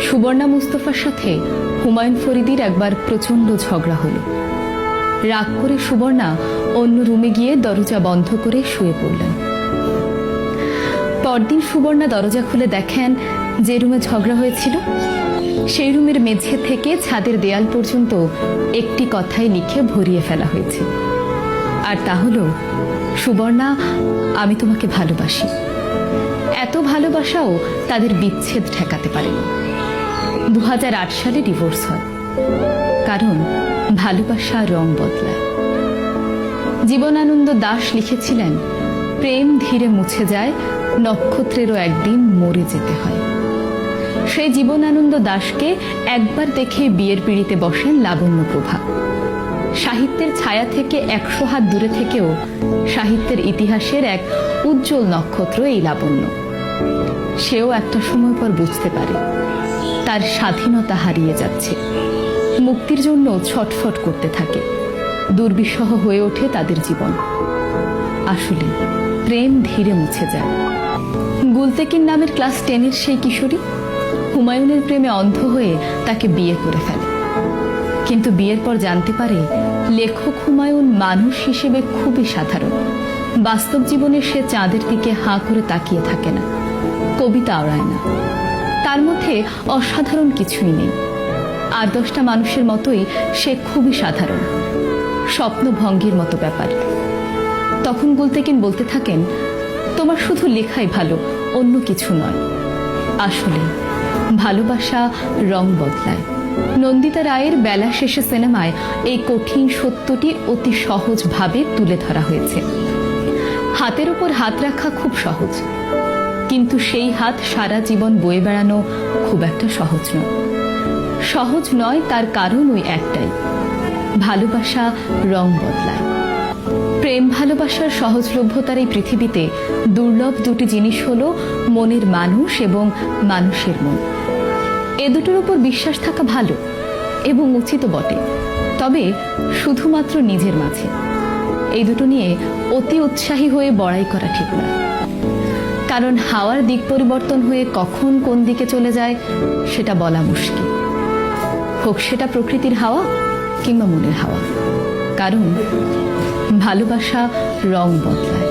সুবর্ণা মুস্তফার সাথে হুমায়ুন ফরিদির একবার প্রচন্ড ঝগড়া হলো। রাগ করে সুবর্ণা অন্য রুমে গিয়ে দরজা বন্ধ করে শুয়ে পড়লেন। পরদিন সুবর্ণা দরজা খুলে দেখেন যে রুমে ঝগড়া হয়েছিল সেই রুমের মেঝে থেকে ছাদের দেয়াল পর্যন্ত একটি কথাই লিখে ভরিয়ে ফেলা হয়েছে, আর তা হলো, সুবর্ণা, আমি তোমাকে ভালোবাসি। এত ভালোবাসাও তাদের বিচ্ছেদ ঠেকাতে পারেনি। 2008 সালে ডিভোর্স হয়, কারণ ভালোবাসা রং বদলায়। জীবনানন্দ দাশ লিখেছিলেন, প্রেম ধীরে মুছে যায়, নক্ষত্রেরও একদিন মরে যেতে হয়। সেই জীবনানন্দ দাশকে একবার দেখে বিয়ের পিঁড়িতে বসেন লাবণ্যপ্রভা। সাহিত্যের ছায়া থেকে 100 হাত দূরে থেকেও সাহিত্যের ইতিহাসের এক উজ্জ্বল নক্ষত্র এই লাবণ্য। সেও একটা সময় পর বুঝতে পারে তার স্বাধীনতা হারিয়ে যাচ্ছে, মুক্তির জন্য ছটফট করতে থাকে। দুর্বিষহ হয়ে ওঠে তাদের জীবন। আসলে প্রেম ধীরে মুছে যায়। গুলতেকিন নামের ক্লাস 10-এর সেই কিশোরী হুমায়ুনের প্রেমে অন্ধ হয়ে তাকে বিয়ে করে ফেলে, কিন্তু বিয়ের পর জানতে পারে লেখক হুমায়ুন মানুষ হিসেবে খুবই সাধারণ। বাস্তব জীবনে সে চাঁদের দিকে হাঁ করে তাকিয়ে থাকে না, কবিতা আওড়ায় না, তার মধ্যে অসাধারণ কিছুই নেই। আর 10টা মানুষের মতোই সে খুবই সাধারণ, স্বপ্নভঙ্গের মতো ব্যাপার। তখন গুলতেকিন বলতে থাকেন, তোমার শুধু লেখাই ভালো, অন্য কিছু নয়। আসলে ভালোবাসা রং বদলায়। নন্দিতা রায়ের বেলা শেষে সিনেমায় এই কঠিন সত্যটি অতি সহজভাবে তুলে ধরা হয়েছে। হাতের উপর হাত রাখা খুব সহজ, কিন্তু সেই হাত সারা জীবন বয়ে বেড়ানো খুব একটা সহজ নয়। সহজ নয় তার কারণ ওই একটাই, ভালোবাসা রং বদলায়। প্রেম ভালোবাসার সহজলভ্যতার এই পৃথিবীতে দুর্লভ দুটি জিনিস হলো মনের মানুষ এবং মানুষের মন। এ দুটোর উপর বিশ্বাস থাকা ভালো এবং উচিত বটে, তবে শুধুমাত্র নিজের মাঝে। এই দুটো নিয়ে অতি উৎসাহী হয়ে বড়াই করা ঠিক নয়, কারণ হাওয়ার দিক পরিবর্তন হয়ে কখন কোন দিকে চলে যায় সেটা বলা মুশকিল। হোক সেটা প্রকৃতির হাওয়া কিংবা মনের হাওয়া, কারণ ভালোবাসা রং বদলায়।